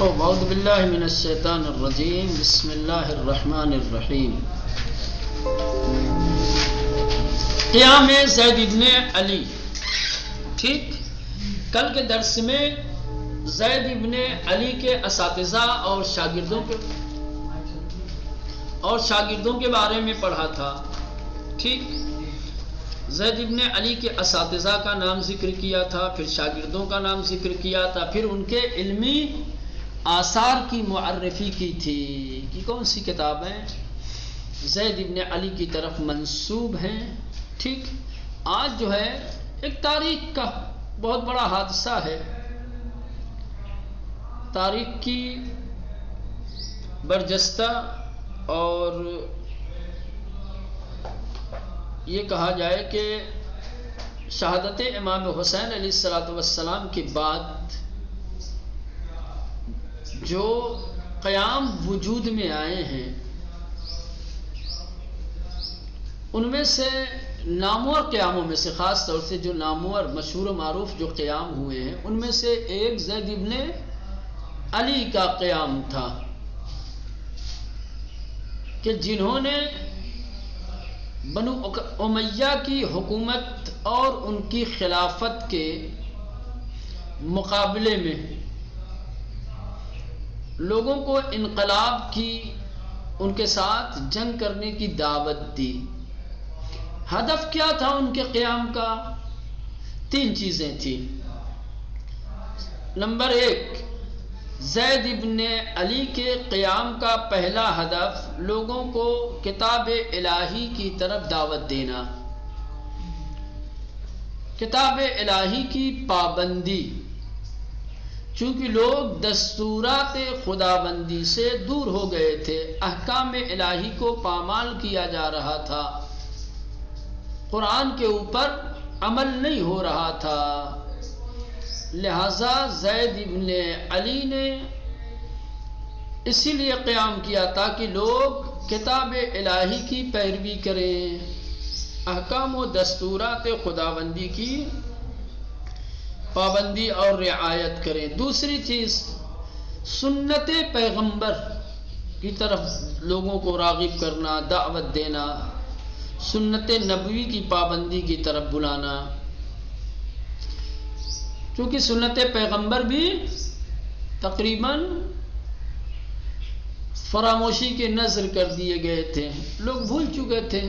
اعوذ باللہ من الشیطان الرجیم بسم اللہ الرحمن الرحیم قیام زید ابن علی. ٹھیک، کل کے درس میں زید ابن علی کے اساتذہ اور شاگردوں کے بارے میں پڑھا تھا. ٹھیک، زید ابن علی کے اساتذہ کا نام ذکر کیا تھا، پھر شاگردوں کا نام ذکر کیا تھا، پھر ان کے علمی آثار کی معرفی کی تھی کہ کون سی کتابیں زید ابن علی کی طرف منسوب ہیں. ٹھیک، آج جو ہے ایک تاریخ کا بہت بڑا حادثہ ہے. تاریخ کی برجستہ اور یہ کہا جائے کہ شہادت امام حسین علیہ السلام کے بعد جو قیام وجود میں آئے ہیں ان میں سے نامور قیاموں میں سے، خاص طور سے جو نامور مشہور و معروف جو قیام ہوئے ہیں ان میں سے ایک زید ابن علی کا قیام تھا کہ جنہوں نے بنو امیہ کی حکومت اور ان کی خلافت کے مقابلے میں لوگوں کو انقلاب کی، ان کے ساتھ جنگ کرنے کی دعوت دی. ہدف کیا تھا ان کے قیام کا؟ تین چیزیں تھیں. نمبر ایک، زید ابن علی کے قیام کا پہلا ہدف لوگوں کو کتاب الہی کی طرف دعوت دینا، کتاب الہی کی پابندی. چونکہ لوگ دستورات خداوندی سے دور ہو گئے تھے، احکام الہی کو پامال کیا جا رہا تھا، قرآن کے اوپر عمل نہیں ہو رہا تھا. لہذا زید ابن علی نے اسی لیے قیام کیا تاکہ لوگ کتاب الہی کی پیروی کریں، احکام و دستورات خداوندی کی پابندی اور رعایت کریں. دوسری چیز، سنت پیغمبر کی طرف لوگوں کو راغب کرنا، دعوت دینا، سنت نبوی کی پابندی کی طرف بلانا. کیونکہ سنت پیغمبر بھی تقریباً فراموشی کے نذر کر دیے گئے تھے، لوگ بھول چکے تھے.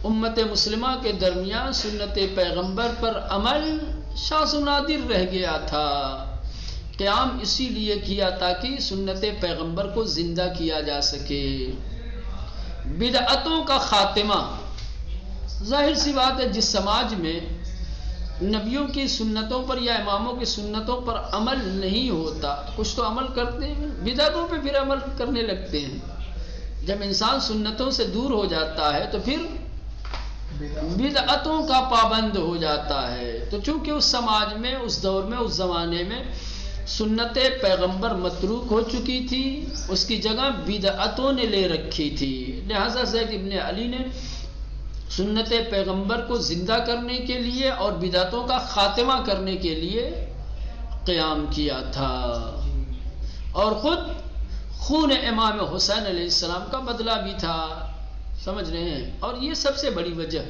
امت مسلمہ کے درمیان سنت پیغمبر پر عمل شاذ و نادر رہ گیا تھا. قیام اسی لیے کیا تاکہ سنت پیغمبر کو زندہ کیا جا سکے. بدعتوں کا خاتمہ. ظاہر سی بات ہے جس سماج میں نبیوں کی سنتوں پر یا اماموں کی سنتوں پر عمل نہیں ہوتا، کچھ تو عمل کرتے ہیں، بدعتوں پہ پھر عمل کرنے لگتے ہیں. جب انسان سنتوں سے دور ہو جاتا ہے تو پھر بدعتوں کا پابند ہو جاتا ہے. تو چونکہ اس سماج میں، اس دور میں، اس زمانے میں سنت پیغمبر متروک ہو چکی تھی، اس کی جگہ بدعتوں نے لے رکھی تھی. لہذا زید ابن علی نے سنت پیغمبر کو زندہ کرنے کے لیے اور بدعتوں کا خاتمہ کرنے کے لیے قیام کیا تھا، اور خود خون امام حسین علیہ السلام کا بدلہ بھی تھا. سمجھ رہے ہیں؟ اور یہ سب سے بڑی وجہ،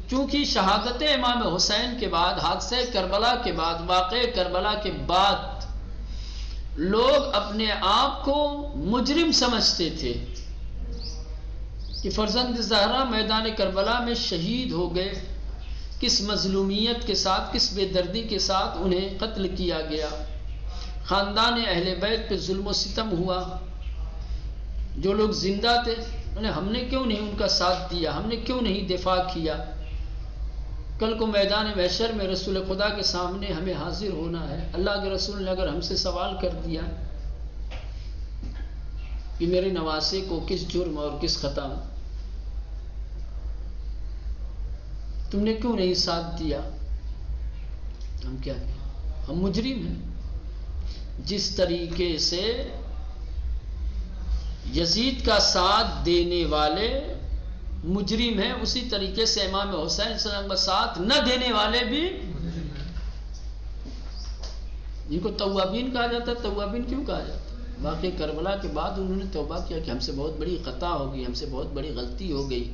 چونکہ شہادت امام حسین کے بعد، حادثہ کربلا کے بعد، واقعہ کربلا کے بعد لوگ اپنے آپ کو مجرم سمجھتے تھے کہ فرزند زہرا میدان کربلا میں شہید ہو گئے، کس مظلومیت کے ساتھ، کس بے دردی کے ساتھ انہیں قتل کیا گیا، خاندان اہل بیت پہ ظلم و ستم ہوا. جو لوگ زندہ تھے ہم نے کیوں نہیں ان کا ساتھ دیا، ہم نے کیوں نہیں دفاع کیا. کل کو میدان محشر میں رسول خدا کے سامنے ہمیں حاضر ہونا ہے. اللہ کے رسول نے اگر ہم سے سوال کر دیا کہ میرے نواسے کو کس جرم اور کس خطا تم نے کیوں نہیں ساتھ دیا، ہم کیا کہیں؟ ہم مجرم ہیں. جس طریقے سے یزید کا ساتھ دینے والے مجرم ہیں، اسی طریقے سے امام حسین صلی اللہ علیہ وسلم کا ساتھ نہ دینے والے بھی جن کو توابین کہا جاتا ہے. توابین کیوں کہا جاتا ہے؟ واقعہ کربلا کے بعد انہوں نے توبہ کیا کہ ہم سے بہت بڑی خطا ہو گئی، ہم سے بہت بڑی غلطی ہو گئی،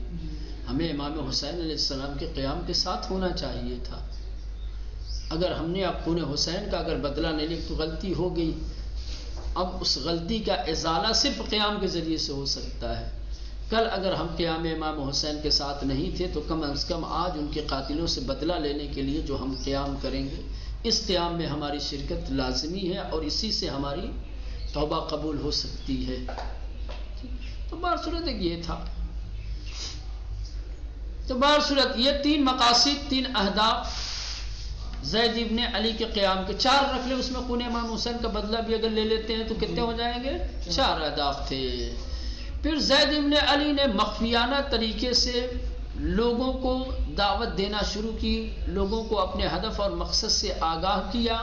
ہمیں امام حسین علیہ السلام کے قیام کے ساتھ ہونا چاہیے تھا. اگر ہم نے اب خون حسین کا اگر بدلہ نہیں لیا تو غلطی ہو گئی. اب اس غلطی کا ازالہ صرف قیام کے ذریعے سے ہو سکتا ہے. کل اگر ہم قیام امام حسین کے ساتھ نہیں تھے تو کم از کم آج ان کے قاتلوں سے بدلہ لینے کے لیے جو ہم قیام کریں گے، اس قیام میں ہماری شرکت لازمی ہے اور اسی سے ہماری توبہ قبول ہو سکتی ہے. تو بہرصورت ایک یہ تھا. تو بہرصورت یہ 3 مقاصد، 3 اہداف زید ابن علی کے قیام کے. 4 رکھ لیں، اس میں خون امام حسین کا بدلہ بھی اگر لے لیتے ہیں تو کتنے ہو جائیں گے؟ 4 اہداف تھے. پھر زید ابن علی نے مخفیانہ طریقے سے لوگوں کو دعوت دینا شروع کی، لوگوں کو اپنے ہدف اور مقصد سے آگاہ کیا،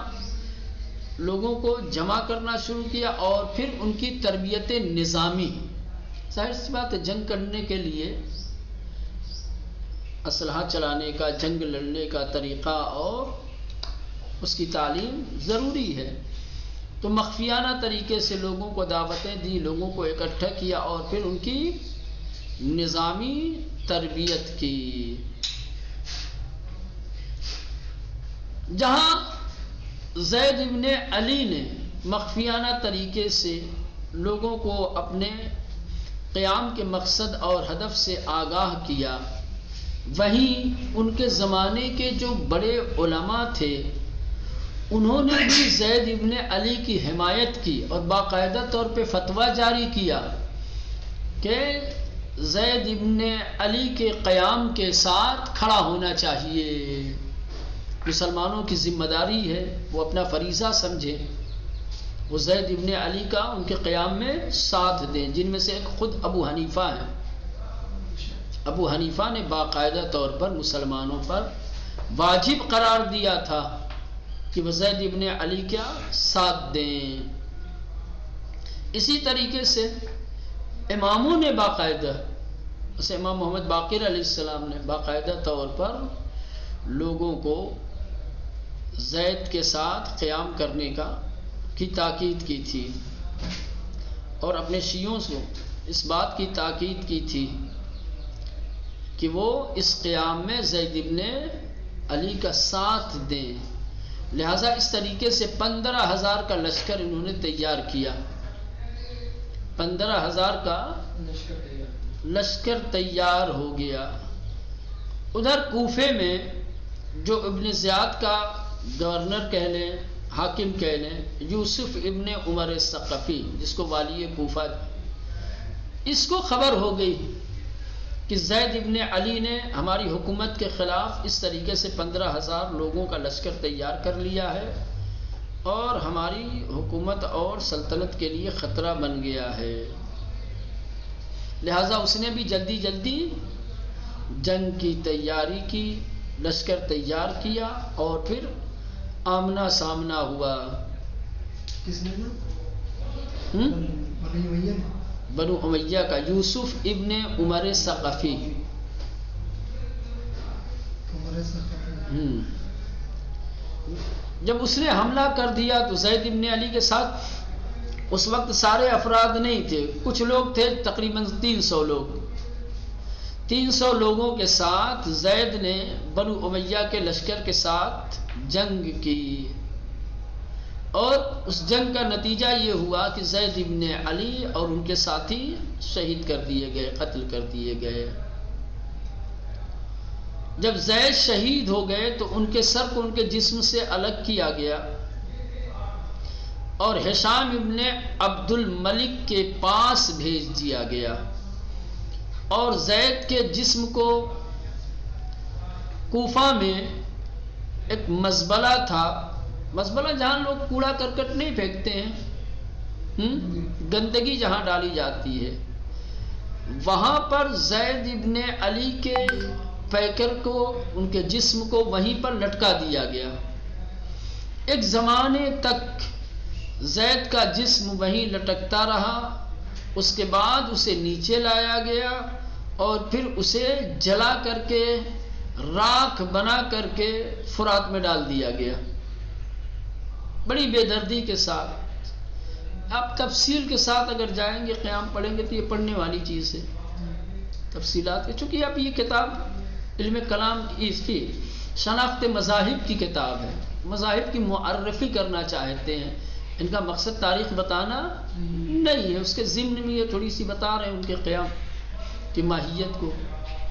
لوگوں کو جمع کرنا شروع کیا اور پھر ان کی تربیت نظامی. ظاہر سی بات ہے جنگ کرنے کے لیے اسلحہ چلانے کا، جنگ لڑنے کا طریقہ اور اس کی تعلیم ضروری ہے. تو مخفیانہ طریقے سے لوگوں کو دعوتیں دی، لوگوں کو اکٹھا کیا اور پھر ان کی نظامی تربیت کی. جہاں زید ابن علی نے مخفیانہ طریقے سے لوگوں کو اپنے قیام کے مقصد اور ہدف سے آگاہ کیا، وہیں ان کے زمانے کے جو بڑے علماء تھے انہوں نے بھی زید ابن علی کی حمایت کی اور باقاعدہ طور پہ فتویٰ جاری کیا کہ زید ابن علی کے قیام کے ساتھ کھڑا ہونا چاہیے. مسلمانوں کی ذمہ داری ہے وہ اپنا فریضہ سمجھیں، وہ زید ابن علی کا ان کے قیام میں ساتھ دیں. جن میں سے ایک خود ابو حنیفہ ہیں. ابو حنیفہ نے باقاعدہ طور پر مسلمانوں پر واجب قرار دیا تھا کہ وہ زید ابن علی کا ساتھ دیں. اسی طریقے سے اماموں نے باقاعدہ، جیسے امام محمد باقر علیہ السلام نے باقاعدہ طور پر لوگوں کو زید کے ساتھ قیام کرنے کی تاکید کی تھی اور اپنے شیعوں سے اس بات کی تاکید کی تھی کہ وہ اس قیام میں زید ابن علی کا ساتھ دیں. لہذا اس طریقے سے 15,000 کا لشکر انہوں نے تیار کیا. 15,000 کا لشکر تیار ہو گیا. ادھر کوفے میں جو ابن زیاد کا گورنر کہہ لیں، حاکم کہہ لیں، یوسف ابن عمر ثقفی جس کو والی کوفہ، اس کو خبر ہو گئی کہ زید ابن علی نے ہماری حکومت کے خلاف اس طریقے سے 15,000 لوگوں کا لشکر تیار کر لیا ہے اور ہماری حکومت اور سلطنت کے لیے خطرہ بن گیا ہے. لہذا اس نے بھی جلدی جلدی جنگ کی تیاری کی، لشکر تیار کیا اور پھر آمنا سامنا ہوا. کس نے؟ بنو امیہ کا یوسف ابن عمر ثقفی. جب اس نے حملہ کر دیا تو زید ابن علی کے ساتھ اس وقت سارے افراد نہیں تھے، کچھ لوگ تھے، تقریباً 300 لوگ. 300 لوگوں کے ساتھ زید نے بنو امیہ کے لشکر کے ساتھ جنگ کی اور اس جنگ کا نتیجہ یہ ہوا کہ زید ابن علی اور ان کے ساتھی شہید کر دیے گئے، قتل کر دیے گئے. جب زید شہید ہو گئے تو ان کے سر کو ان کے جسم سے الگ کیا گیا اور ہشام ابن عبد الملک کے پاس بھیج دیا گیا اور زید کے جسم کو کوفہ میں ایک مزبلہ تھا، مزبلہ جہاں لوگ کوڑا کرکٹ نہیں پھینکتے ہیں، گندگی جہاں ڈالی جاتی ہے، وہاں پر زید ابن علی کے پیکر کو، ان کے جسم کو وہیں پر لٹکا دیا گیا. ایک زمانے تک زید کا جسم وہیں لٹکتا رہا. اس کے بعد اسے نیچے لایا گیا اور پھر اسے جلا کر کے راکھ بنا کر کے فرات میں ڈال دیا گیا. بڑی بے دردی کے ساتھ. آپ تفصیل کے ساتھ اگر جائیں گے قیام پڑھیں گے تو یہ پڑھنے والی چیز ہے تفصیلات کے، چونکہ اب یہ کتاب علم کلام اس کی شناخت مذاہب کی کتاب ہے، مذاہب کی معرفی کرنا چاہتے ہیں. ان کا مقصد تاریخ بتانا نہیں ہے، اس کے ضمن میں یہ تھوڑی سی بتا رہے ہیں ان کے قیام کی ماہیت کو،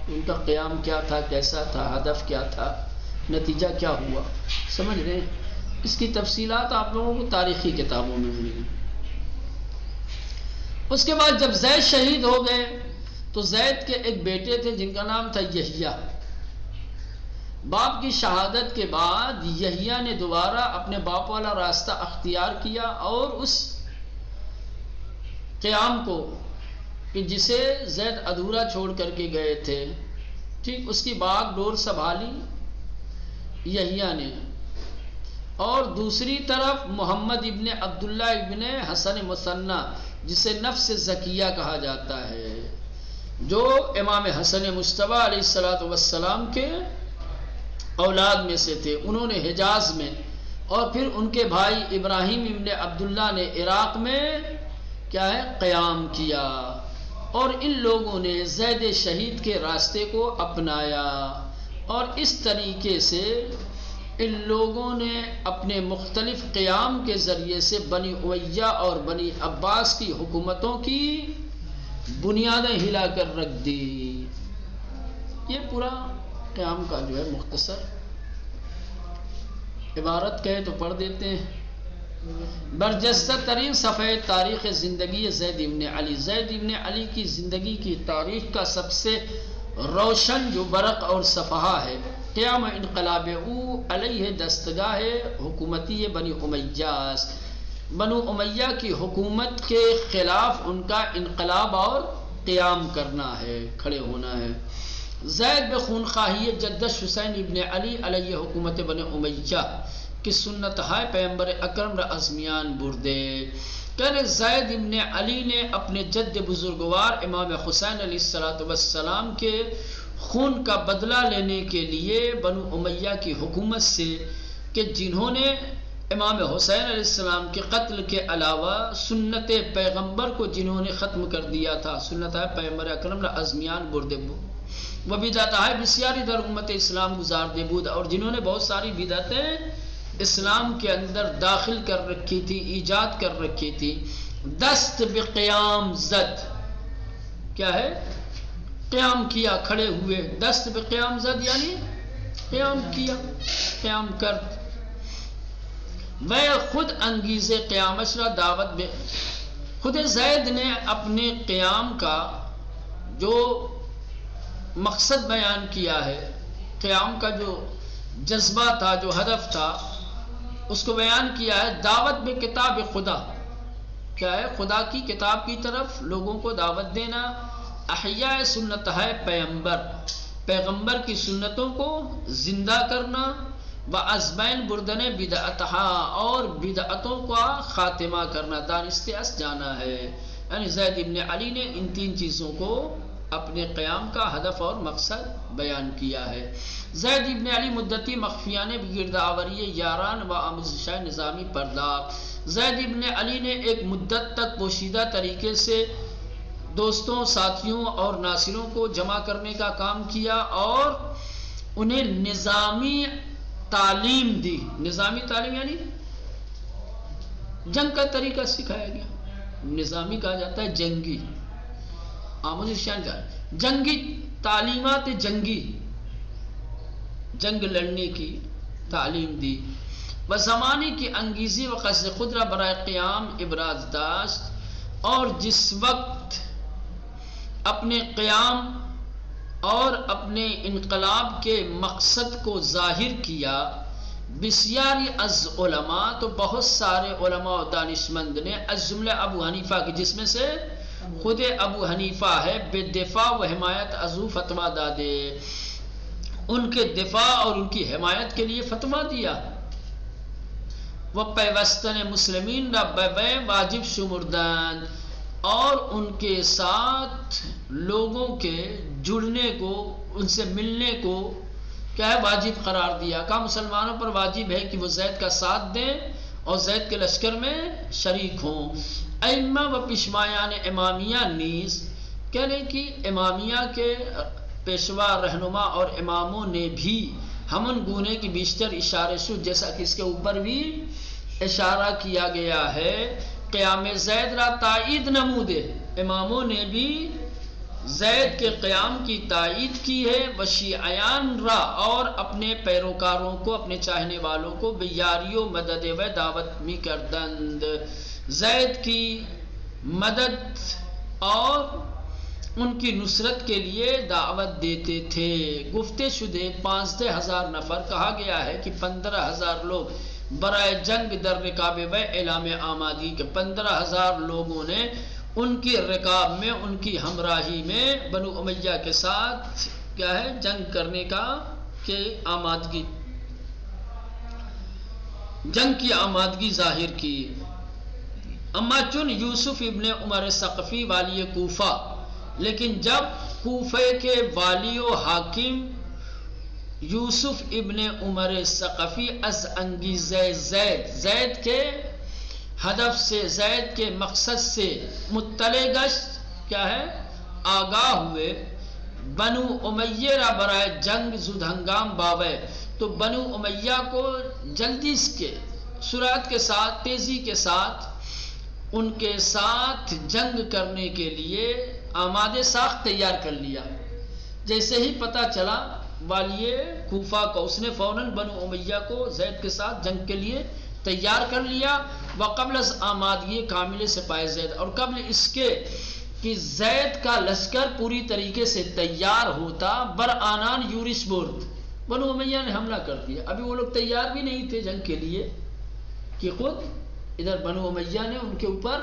ان کا قیام کیا تھا، کیسا تھا، ہدف کیا تھا، نتیجہ کیا ہوا. سمجھ رہے ہیں؟ اس کی تفصیلات آپ لوگوں کو تاریخی کتابوں میں ملیں گی. اس کے بعد جب زید شہید ہو گئے تو زید کے ایک بیٹے تھے جن کا نام تھا یحییٰ. باپ کی شہادت کے بعد یحییٰ نے دوبارہ اپنے باپ والا راستہ اختیار کیا اور اس قیام کو کہ جسے زید ادھورا چھوڑ کر کے گئے تھے، ٹھیک، اس کی باغ ڈور سنبھالی یحییٰ نے. اور دوسری طرف محمد ابن عبداللہ ابن حسن مثنی جسے نفس زکیہ کہا جاتا ہے، جو امام حسن مجتبیٰ علیہ السلام کے اولاد میں سے تھے، انہوں نے حجاز میں، اور پھر ان کے بھائی ابراہیم ابن عبداللہ نے عراق میں کیا ہے قیام کیا. اور ان لوگوں نے زید شہید کے راستے کو اپنایا، اور اس طریقے سے ان لوگوں نے اپنے مختلف قیام کے ذریعے سے بنی امیہ اور بنی عباس کی حکومتوں کی بنیادیں ہلا کر رکھ دی. یہ پورا قیام کا جو ہے مختصر عبارت کہے تو پڑھ دیتے ہیں. برجستہ ترین صفحہ تاریخ زندگی زید ابن علی، زید ابن علی کی زندگی کی تاریخ کا سب سے روشن جو برق اور صفحہ ہے قیام انقلاب او علیہ دستگاہ حکومتی بنی امیہ، بنو امیہ کی حکومت کے خلاف ان کا انقلاب اور قیام کرنا ہے، کھڑے ہونا ہے. زید بخونخواہی جدش حسین ابن علی علیہ حکومت بنی امیہ کی سنت ہے پیغمبر اکرم را ازمیان بردے. کہنے زید ابن علی نے اپنے جد بزرگوار امام حسین علیہ السلام کے خون کا بدلہ لینے کے لیے بنو امیہ کی حکومت سے، کہ جنہوں نے امام حسین علیہ السلام کے قتل کے علاوہ سنت پیغمبر کو جنہوں نے ختم کر دیا تھا، سنت ہے پیغمبر اکرم را ازمیان بردے وہ بدعت ہے بسیاری در امت اسلام گزار دے بود، اور جنہوں نے بہت ساری بدعتیں اسلام کے اندر داخل کر رکھی تھی، ایجاد کر رکھی تھی. دست بقیام زد، کیا ہے؟ قیام کیا، کھڑے ہوئے. دست بقیام زد یعنی قیام کیا، قیام کر. وہ خود انگیز قیامش را دعوت بے، خود زید نے اپنے قیام کا جو مقصد بیان کیا ہے، قیام کا جو جذبہ تھا، جو ہدف تھا، اس کو بیان کیا ہے. دعوت میں کتاب خدا، کیا ہے؟ خدا کی کتاب کی طرف لوگوں کو دعوت دینا. احیاء سنت ہے پیغمبر کی سنتوں کو زندہ کرنا. و ازبین بردن بدعتہا، اور بدعتوں کا خاتمہ کرنا، دانست اس جانا ہے. یعنی زید ابن علی نے ان تین چیزوں کو اپنے قیام کا ہدف اور مقصد بیان کیا ہے. زید ابن علی مدتی مخفیان بگرد آوری یاران و آموزشہ نظامی پرداخ. زید ابن علی نے ایک مدت تک پوشیدہ طریقے سے دوستوں، ساتھیوں اور ناصروں کو جمع کرنے کا کام کیا اور انہیں نظامی تعلیم دی. نظامی تعلیم یعنی جنگ کا طریقہ سکھایا گیا. نظامی کہا جاتا ہے جنگی، جنگی تعلیمات، جنگ لڑنے کی تعلیم دی. و زمانے کی انگیزی و قصد خود را برائے قیام ابراز داشت، اور جس وقت اپنے قیام اور اپنے انقلاب کے مقصد کو ظاہر کیا، بسیاری از علماء، تو بہت سارے علماء و دانشمند نے، از جملہ ابو حنیفہ کی، جس میں سے خود ابو حنیفہ ہے، بے دفاع و حمایت ازو فتویٰ دادے، ان کے دفاع اور ان کی حمایت کے لیے فتویٰ دیا. وہ پیوستن مسلمین را بے واجب شمردند، اور ان کے ساتھ لوگوں کے جڑنے کو، ان سے ملنے کو کیا ہے واجب قرار دیا. کہا مسلمانوں پر واجب ہے کہ وہ زید کا ساتھ دیں اور زید کے لشکر میں شریک ہوں۔ ائمہ و پیشوایان امامیہ نیز کہنے کہ امامیہ کے پیشوا رہنما اور اماموں نے بھی ہمن گونے کی بیشتر اشارے شد، جیسا کہ اس کے اوپر بھی اشارہ کیا گیا ہے، قیام زید را تائید نمودے، اماموں نے بھی زید کے قیام کی تائید کی ہے، وشیعیان را اور اپنے پیروکاروں کو، اپنے چاہنے والوں کو بیاری و مدد و دعوت می کردند، زید کی مدد اور ان کی نصرت کے لیے دعوت دیتے تھے۔ گفتے شدے 15,000 نفر، کہا گیا ہے کہ 15,000 لوگ برائے جنگ در رکاب و اعلام آمادگی کے 15,000 لوگوں نے ان کی رکاب میں، ان کی ہمراہی میں بنو امیہ کے ساتھ کیا ہے جنگ کرنے کا کہ آمادگی، جنگ کی آمادگی ظاہر کی۔ اما چون یوسف ابن عمر ثقفی والی کوفہ، لیکن جب کوفے کے والی و حاکم یوسف ابن عمر ثقفی از انگیزہ زید کے ہدف سے، زید کے مقصد سے مطلع گشت کیا ہے آگاہ ہوئے، بنو امیہ را برائے جنگ زود ہنگام باوے، تو بنو امیہ کو جلدی کے سرعت کے ساتھ، تیزی کے ساتھ ان کے ساتھ جنگ کرنے کے لیے آمادے ساخت تیار کر لیا۔ جیسے ہی پتہ چلا والی کوفہ کو، اس نے فوراً بنو امیہ کو زید کے ساتھ جنگ کے لیے تیار کر لیا۔ وقبل از آمادگی کامل سپاہ زید، اور قبل اس کے کہ زید کا لشکر پوری طریقے سے تیار ہوتا، برآنان یورش برد، بنو امیہ نے حملہ کر دیا۔ ابھی وہ لوگ تیار بھی نہیں تھے جنگ کے لیے کہ خود ادھر بنو امیہ نے ان کے اوپر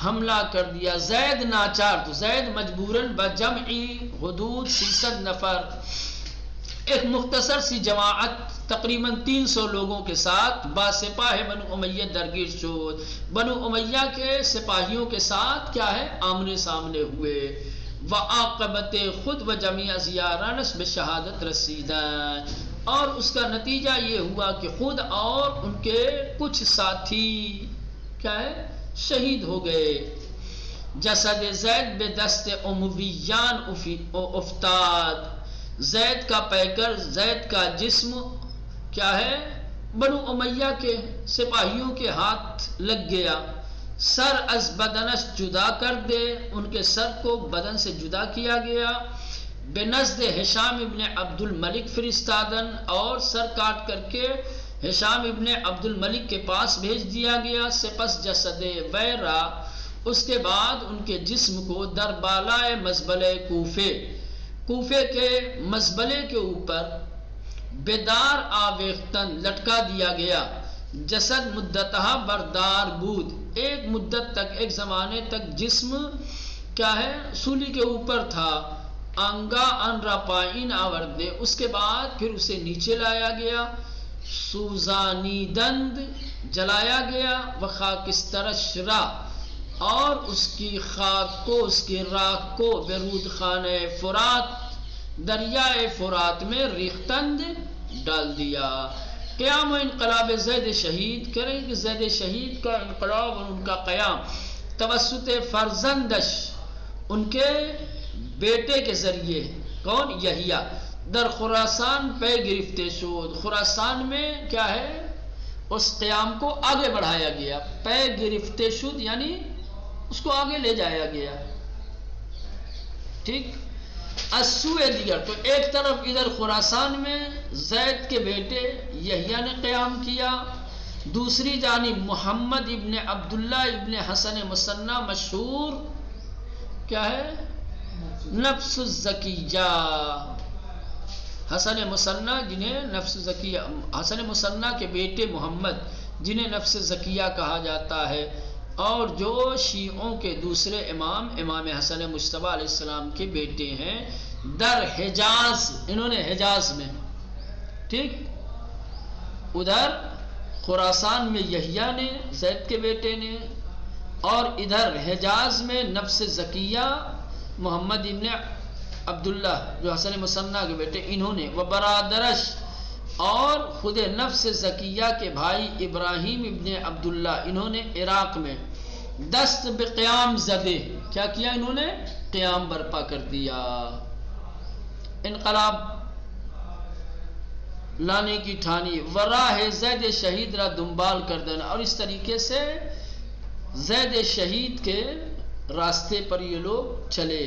حملہ کر دیا۔ زید ناچار، تو زید مجبوراً بجمعی حدود 300 نفر، ایک مختصر سی جماعت تقریباً 300 لوگوں کے ساتھ با سپاہ بنو امیہ درگیر شد، بنو امیہ کے سپاہیوں کے ساتھ کیا ہے آمنے سامنے ہوئے۔ وعاقبت خود و جمیع زیارانش بشہادت رسیدن، اور اس کا نتیجہ یہ ہوا کہ خود اور ان کے کچھ ساتھی کیا ہے شہید ہو گئے۔ جسد زید بے دست امویان افتاد، زید کا پیکر، زید کا جسم کیا ہے بنو امیہ کے سپاہیوں کے ہاتھ لگ گیا۔ سر از بدنش جدا کر دے، ان کے سر کو بدن سے جدا کیا گیا۔ بے نزد ہشام ابن عبد الملک فرستادن، اور سر کاٹ کر کے ہشام ابن عبد الملک کے پاس بھیج دیا گیا۔ سپس جسد ویرا، اس کے بعد ان کے جسم کو در بالائے مزبلے کوفے کے مزبلے کے اوپر بیدار آویختن لٹکا دیا گیا۔ جسد مدتہ بردار بود، ایک مدت تک، ایک زمانے تک جسم کیا ہے سولی کے اوپر تھا۔ انگا ان را پائین آوردے، اس کے بعد پھر اسے نیچے لایا گیا۔ سوزانی دند، جلایا گیا۔ وخاکسترش را، اور اس کی خاک کو، اس کی راکھ کو برود خانہ فرات، دریائے فرات میں ریختند ڈال دیا۔ قیام و انقلاب زید شہید، کریں کہ زید شہید کا انقلاب اور ان کا قیام توسط فرزندش، ان کے بیٹے کے ذریعے، کون یحییٰ، در خراسان پہ گرفتے شد، خراسان میں کیا ہے اس قیام کو آگے بڑھایا گیا۔ پہ گرفتے شد یعنی اس کو آگے لے جایا گیا، ٹھیک۔ السوء دیگر، تو ایک طرف ادھر خراسان میں زید کے بیٹے یحییٰ نے قیام کیا، دوسری جانب محمد ابن عبداللہ ابن حسن مثنی، مشہور کیا ہے نفس الزکیہ، حسن مثنی جنہیں نفس زکیہ، حسن مثنی کے بیٹے محمد جنہیں نفس زکیہ کہا جاتا ہے، اور جو شیعوں کے دوسرے امام حسن مجتبیٰ علیہ السلام کے بیٹے ہیں، در حجاز، انہوں نے حجاز میں، ٹھیک، ادھر خراسان میں یحییٰ نے زید کے بیٹے نے، اور ادھر حجاز میں نفس زکیہ محمد ابن عبداللہ جو حسن مثنی کے بیٹے، انہوں نے وہ برادرش اور خود نفس زکیہ کے بھائی ابراہیم ابن عبداللہ، انہوں نے عراق میں دست بقیام زدے، کیا کیا انہوں نے؟ قیام برپا کر دیا، انقلاب لانے کی ٹھانی، وراہ زید شہید را دنبال کر دینا، اور اس طریقے سے زید شہید کے راستے پر یہ لوگ چلے۔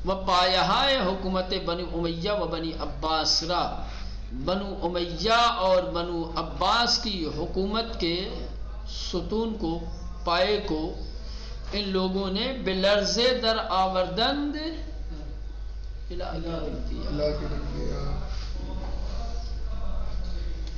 وہ پایہائے حکومت بنی امیہ و بنی عباس را، بنو امیہ اور بنو عباس کی حکومت کے ستون کو، پائے کو ان لوگوں نے بلرزے در آوردند اللہ کے